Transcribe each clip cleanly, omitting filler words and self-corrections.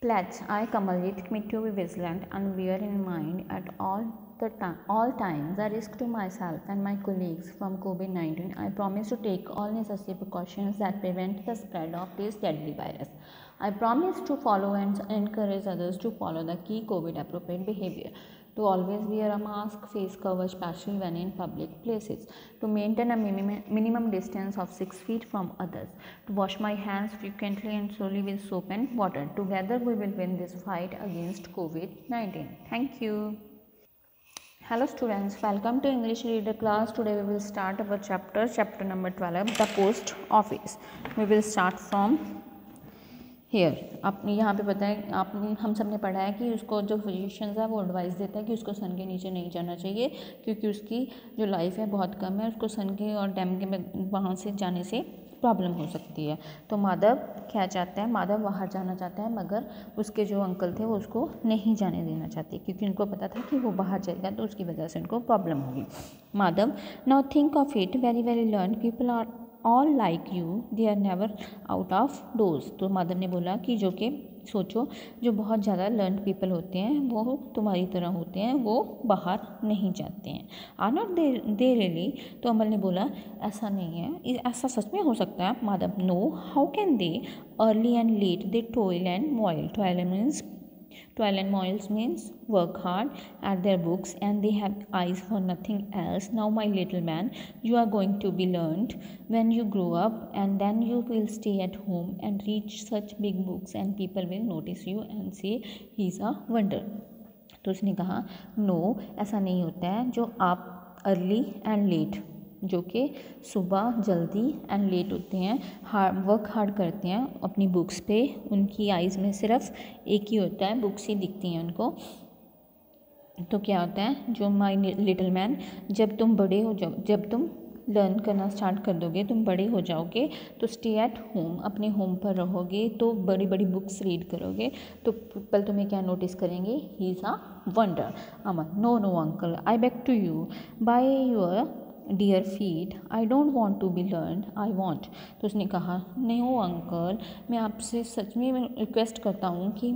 Pledge. I, Kamaljit, commit to be vigilant and bear in mind at all times the risk to myself and my colleagues from COVID-19. I promise to take all necessary precautions that prevent the spread of this deadly virus. I promise to follow and encourage others to follow the key COVID appropriate behavior. To always wear a mask, face cover, especially when in public places. To maintain a minimum distance of 6 feet from others. To wash my hands frequently and slowly with soap and water. Together we will win this fight against COVID-19. Thank you. Hello students, welcome to English Reader class. Today we will start our chapter number 12, the post office. We will start from here. आप यहाँ पे पता है आप हम सब ने पढ़ा है कि उसको जो फिजिशियंस है वो एडवाइस देता है कि उसको सन के नीचे नहीं जाना चाहिए क्योंकि उसकी जो लाइफ है बहुत कम है, उसको सन के और डैम के वहाँ से जाने से प्रॉब्लम हो सकती है। तो माधव क्या चाहता है, माधव बाहर जाना चाहता है मगर उसके जो अंकल थे वो उसको नहीं जाने देना चाहते क्योंकि उनको पता था कि वो बाहर जाएगा तो उसकी वजह से उनको प्रॉब्लम होगी। Madhav, now think of it, very very learn people are all like you, they are never out of doors. तो माधव ने बोला कि जो कि सोचो जो बहुत ज़्यादा लर्न पीपल होते हैं वो तुम्हारी तरह होते हैं, वो बाहर नहीं जाते हैं। Are not they really. तो अमल ने बोला ऐसा नहीं है, ऐसा सच में हो सकता है। Madhav, no, how can they, early and late they toil and moil. Toil and moils means work hard at their books and they have eyes for nothing else. Now my little man, you are going to be learned when you grow up and then you will stay at home and read such big books and people will notice you and say he's a wonder. तो उसने कहा no, ऐसा नहीं होता है। जो आप early and late, जो कि सुबह जल्दी एंड लेट होते हैं, वर्क हार्ड करते हैं अपनी बुक्स पे, उनकी आइज़ में सिर्फ एक ही होता है, बुक्स ही दिखती हैं उनको। तो क्या होता है, जो माय लिटिल मैन, जब तुम बड़े हो जाओ, जब तुम लर्न करना स्टार्ट कर दोगे, तुम बड़े हो जाओगे तो स्टे एट होम, अपने होम पर रहोगे तो बड़ी बड़ी बुक्स रीड करोगे तो पीपल तुम्हें क्या नोटिस करेंगे, he is a wonder. Aman, no no uncle, I beg to you by your dear feet, I don't want to be learn, I want. तो उसने कहा नहीं हो अंकल, मैं आपसे सच में रिक्वेस्ट करता हूँ कि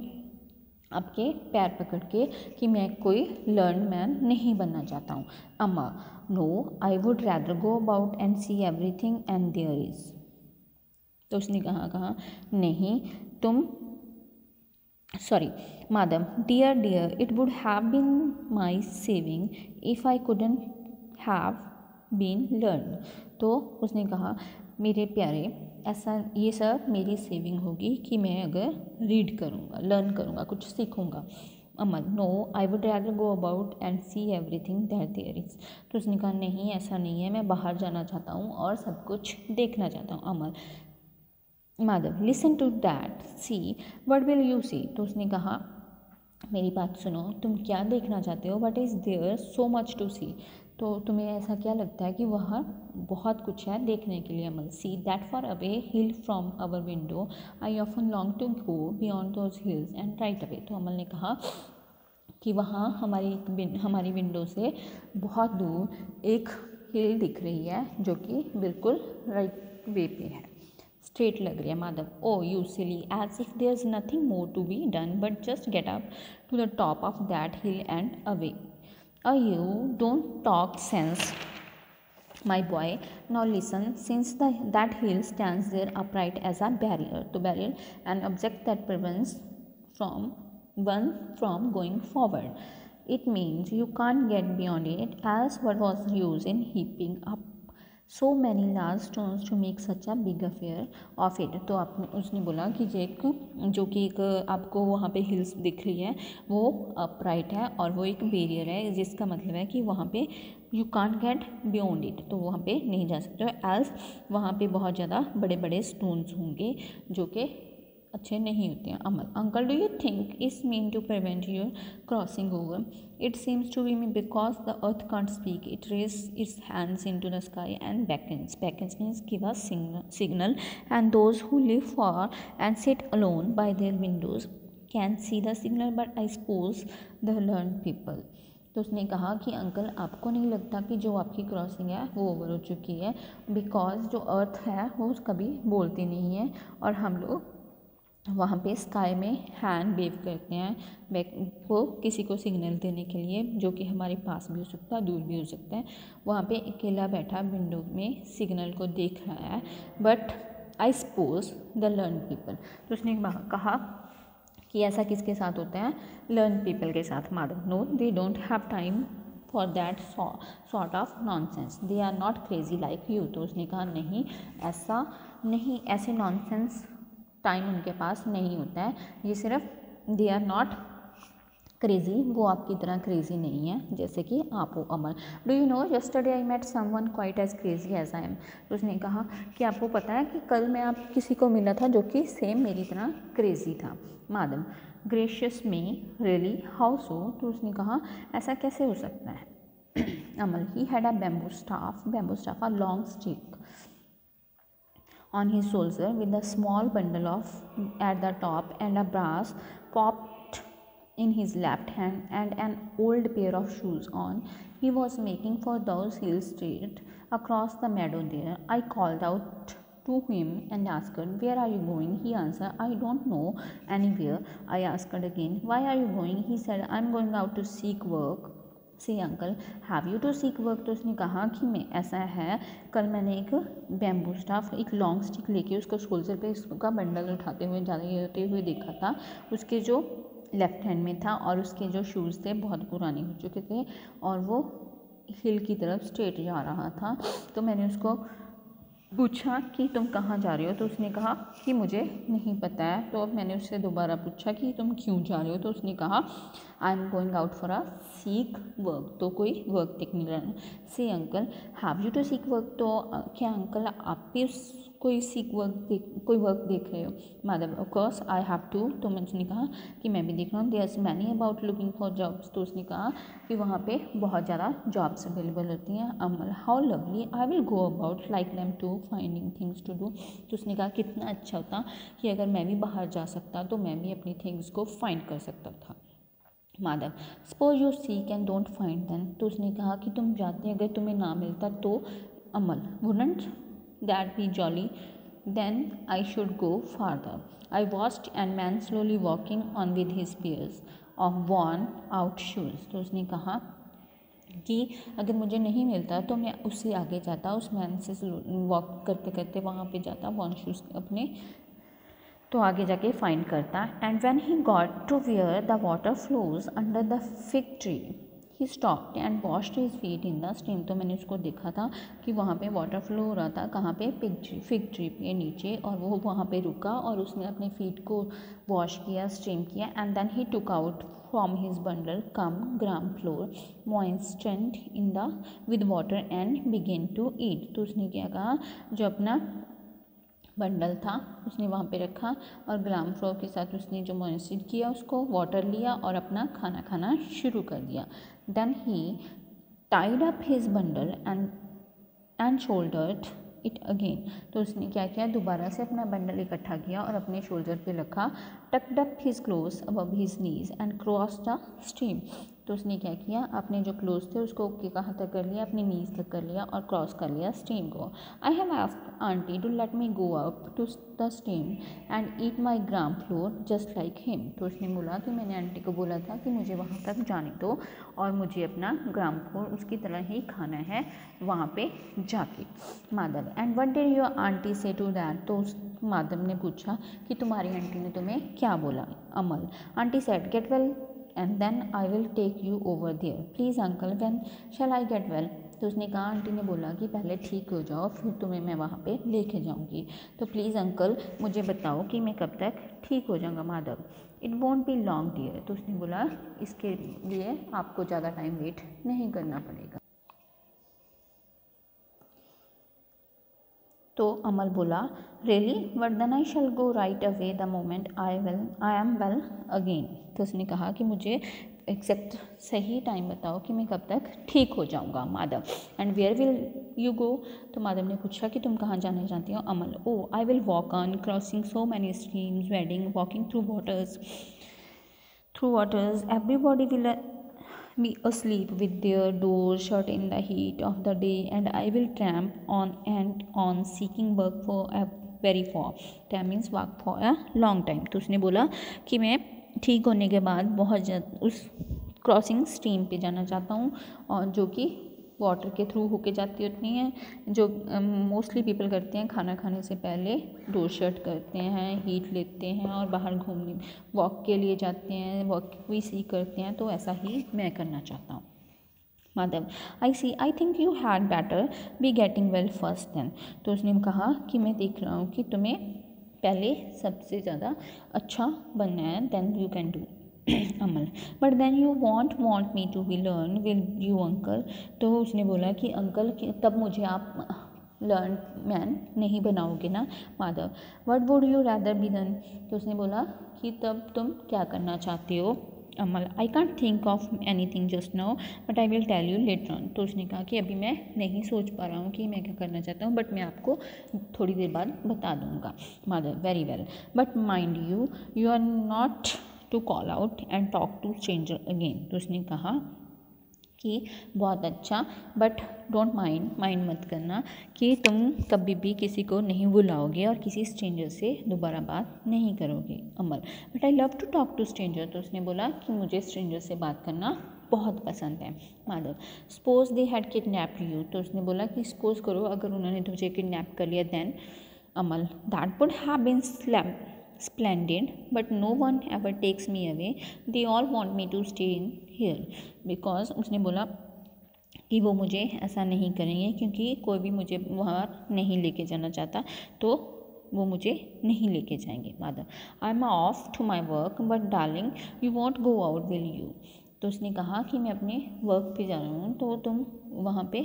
आपके पैर पकड़ के कि मैं कोई लर्न मैन नहीं बनना चाहता हूँ। अम्मा, no, I would rather go about and see everything and there is. तो उसने कहा नहीं तुम, sorry Madhav, dear it would have been my saving if I couldn't have been learn. तो उसने कहा मेरे प्यारे, ऐसा ये सब मेरी सेविंग होगी कि मैं अगर रीड करूँगा, लर्न करूँगा, कुछ सीखूँगा। Amal, no, I would rather go about and see everything that there is. तो उसने कहा नहीं ऐसा नहीं है, मैं बाहर जाना चाहता हूँ और सब कुछ देखना चाहता हूँ। Amal, Madhav, listen to that, see what will you see. तो उसने कहा मेरी बात सुनो, तुम क्या देखना चाहते हो, what is there so much to see. तो तुम्हें ऐसा क्या लगता है कि वहाँ बहुत कुछ है देखने के लिए। Amal, see that far away hill from our window, I often long to go beyond those hills and right away. तो अमल ने कहा कि वहाँ हमारी विंडो से बहुत दूर एक हिल दिख रही है जो कि बिल्कुल राइट वे पे है, स्ट्रेट लग रही है। Madhav, oh you silly, as if there is nothing more to be done but just get up to the top of that hill and away. You don't talk sense, my boy. Now listen, since that hill stands there upright as a barrier, to barrier an object that prevents one from going forward. It means you can't get beyond it, as what was used in heaping up so many large stones to make such a big affair of it. तो उसने बोला कि जो कि एक आपको वहाँ पे हिल्स दिख रही है वो अपराइट है और वो एक बैरियर है, जिसका मतलब है कि वहाँ पे you can't get beyond it, तो वहाँ पे नहीं जा सकते हो, एज वहाँ पे बहुत ज़्यादा बड़े बड़े स्टोन्स होंगे जो कि अच्छे नहीं होते हैं। Amal, uncle, do you think it's mean to prevent your crossing over? It seems to be me because the earth can't speak, it raise its hands in to the sky and beckons means give a signal and those who live far and sit alone by their windows can see the signal, but I suppose the learned people. तो उसने कहा कि uncle आपको नहीं लगता कि जो आपकी क्रॉसिंग है वो ओवर हो चुकी है, बिकॉज जो अर्थ है वो कभी बोलती नहीं है और हम लोग वहाँ पे स्काई में हैंड वेव करते हैं बैक वो किसी को सिग्नल देने के लिए, जो कि हमारे पास भी हो सकता है, दूर भी हो सकता है। वहाँ पे अकेला बैठा विंडो में सिग्नल को देख रहा है। But I suppose the learn people, तो उसने कहा कि ऐसा किसके साथ होता है, लर्न पीपल के साथ। Madhav, no they don't have time for that sort of nonsense, they are not crazy like you. तो उसने कहा नहीं, ऐसा नहीं, ऐसे नॉनसेंस टाइम उनके पास नहीं होता है, ये सिर्फ दे आर नॉट क्रेजी, वो आपकी तरह क्रेजी नहीं है जैसे कि आप हो अमर। Do you know yesterday I met someone quite as crazy as I am. तो उसने कहा कि आपको पता है कि कल मैं आप किसी को मिला था जो कि सेम मेरी तरह क्रेजी था। Madhav, gracious me really, how so. तो उसने कहा ऐसा कैसे हो सकता है। Amal, he had a bamboo staff a long stick on his shoulder with a small bundle of at the top and a brass popped in his left hand and an old pair of shoes on. He was making for those hills straight across the meadow there. I called out to him and asked, where are you going? He answered, I don't know anywhere. I asked again, why are you going? He said, I'm going out to seek work. See uncle, have you to seek work. तो उसने कहा कि मैं ऐसा है, कल मैंने एक बैम्बू स्टाफ, एक लॉन्ग स्टिक लेके उसको शोल्डर पे उसका बंडल उठाते हुए जाते हुए देखा था। उसके जो लेफ्ट हैंड में था और उसके जो शूज़ थे बहुत पुराने हो चुके थे और वो हिल की तरफ स्ट्रेट जा रहा था। तो मैंने उसको पूछा कि तुम कहाँ जा रहे हो। तो उसने कहा कि मुझे नहीं पता है। तो अब मैंने उससे दोबारा पूछा कि तुम क्यों जा रहे हो। तो उसने कहा I am going out for a seek work, तो कोई वर्क देखने जाना। See uncle, have you to seek work. तो क्या अंकल आप भी कोई कोई वर्क देख रहे हो। Madhav, of course I have to. तो मैंने कहा कि मैं भी देख रहा हूँ। There many about looking for jobs. तो उसने कहा कि वहाँ पे बहुत ज़्यादा जॉब्स अवेलेबल होती हैं। Amal, how lovely, I will go about like them to finding things to do. तो उसने कहा कितना अच्छा होता कि अगर मैं भी बाहर जा सकता तो मैं भी अपनी थिंग्स को फाइंड कर सकता था। Madhav, suppose you seek and don't find them. तो उसने कहा कि तुम जाते अगर तुम्हें ना मिलता तो। Amal, wouldn't that be jolly, then I should go farther. I watched and man slowly walking on with his pairs of worn out shoes. तो उसने कहा कि अगर मुझे नहीं मिलता तो मैं उससे आगे जाता, उस मैन से वॉक करते करते वहाँ पे जाता, वॉन शूज़ अपने तो आगे जाके फाइंड करता। And when he got to where the water flows under the fig tree he stopped and washed his feet in the stream. तो मैंने उसको देखा था कि वहाँ पे वाटर फ्लो हो रहा था, कहाँ पे, फिग ट्री पे नीचे, और वो वहाँ पे रुका और उसने अपने फीट को वॉश किया, स्ट्रीम किया। And then he took out from his bundle come gram flour moistened in the with water and began to eat. तो उसने क्या कहा, जो अपना बंडल था उसने वहाँ पे रखा और ग्राम फ्लोर के साथ उसने जो मॉइस्चर किया उसको वाटर लिया और अपना खाना खाना शुरू कर दिया। Then he tied up his bundle and shouldered it again. तो उसने क्या किया, दोबारा से अपना बंडल इकट्ठा किया और अपने शोल्डर पे रखा। Tucked up his clothes above his knees and cross the stream. तो उसने क्या किया, अपने जो क्लोज थे उसको कहाँ तक कर लिया, अपनी नीज तक कर लिया और क्रॉस कर लिया स्ट्रीम को। I have asked auntie to let me go up to the stream and eat my gram flour just like him. तो उसने बोला कि मैंने आंटी को बोला था कि मुझे वहाँ तक जाने दो और मुझे अपना ग्राम फ्लोर उसकी तरह ही खाना है वहाँ पे जाके। Madhav, and what did your aunty से टू दैट। तो उस माधव ने पूछा कि तुम्हारी आंटी ने तुम्हें क्या बोला। Amal, auntie said get well and then I will take you over there. Please uncle, when shall I get well. तो उसने कहा, आंटी ने बोला कि पहले ठीक हो जाओ फिर तुम्हें मैं वहाँ पे लेके जाऊँगी, तो प्लीज़ अंकल मुझे बताओ कि मैं कब तक ठीक हो जाऊँगा। Madhav, it won't be long dear. तो उसने बोला इसके लिए आपको ज़्यादा टाइम वेट नहीं करना पड़ेगा। तो अमल बोला, really, but then I shall go right away the moment I am well again. तो उसने कहा कि मुझे एग्जैक्ट सही टाइम बताओ कि मैं कब तक ठीक हो जाऊंगा। Madhav, and where will you go. तो माधव ने पूछा कि तुम कहाँ जाना चाहती हो। Amal, oh I will walk on crossing so many streams wading walking through waters, everybody will be asleep with their doors shut in the heat of the day, and I will tramp on and on seeking work very for, time means walk for a long time. तो उसने बोला कि मैं ठीक होने के बाद बहुत ज़्यादा उस क्रॉसिंग स्ट्रीम पे जाना चाहता हूँ, और जो कि वाटर के थ्रू होके जाती होती हैं, जो मोस्टली पीपल करते हैं खाना खाने से पहले डोर शट करते हैं, हीट लेते हैं और बाहर घूमने वॉक के लिए जाते हैं, वॉक भी सी करते हैं। तो ऐसा ही मैं करना चाहता हूँ। Madhav, I think you had better be getting well first then. तो उसने कहा कि मैं देख रहा हूँ कि तुम्हें पहले सबसे ज़्यादा अच्छा बनना है, then you can do Amal, but then you want me to be learn will you uncle. तो उसने बोला कि अंकल तब मुझे आप लर्न मैन नहीं बनाओगे ना। Madhav, what would you rather be done. तो उसने बोला कि तब तुम क्या करना चाहते हो। Amal, I can't think of anything just now but I will tell you later on. तो उसने कहा कि अभी मैं नहीं सोच पा रहा हूँ कि मैं क्या करना चाहता हूँ, बट मैं आपको थोड़ी देर बाद बता दूँगा। Madhav, very well, but mind you are not to call out and talk to stranger again. तो उसने कहा कि बहुत अच्छा, बट डोंट माइंड मत करना कि तुम कभी भी किसी को नहीं बुलाओगे और किसी स्ट्रेंजर से दोबारा बात नहीं करोगे। Amal, but I love to talk to stranger. तो उसने बोला कि मुझे स्ट्रेंजर से बात करना बहुत पसंद है। Madhav, suppose they had kidnapped you. तो उसने बोला कि सपोज करो अगर उन्होंने तुझे किडनैप कर लिया, then. Amal, that would have been splendid, but no one ever takes me away. They all want me to stay in here because उसने बोला कि वो मुझे ऐसा नहीं करेंगे क्योंकि कोई भी मुझे वहाँ नहीं लेके जाना चाहता, तो वो मुझे नहीं लेके जाएंगे। Madhav, I am off to my work but darling you won't go out will you. तो उसने कहा कि मैं अपने वर्क पे जा रहा हूँ, तो तुम वहाँ पे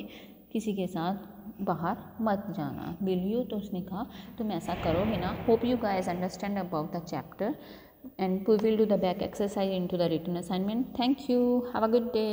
किसी के साथ बाहर मत जाना, विल यू। तो उसने कहा तुम ऐसा करोगे ना। Hope you guys understand about the chapter and we will do the back exercise in to the written assignment. Thank you, have a good day.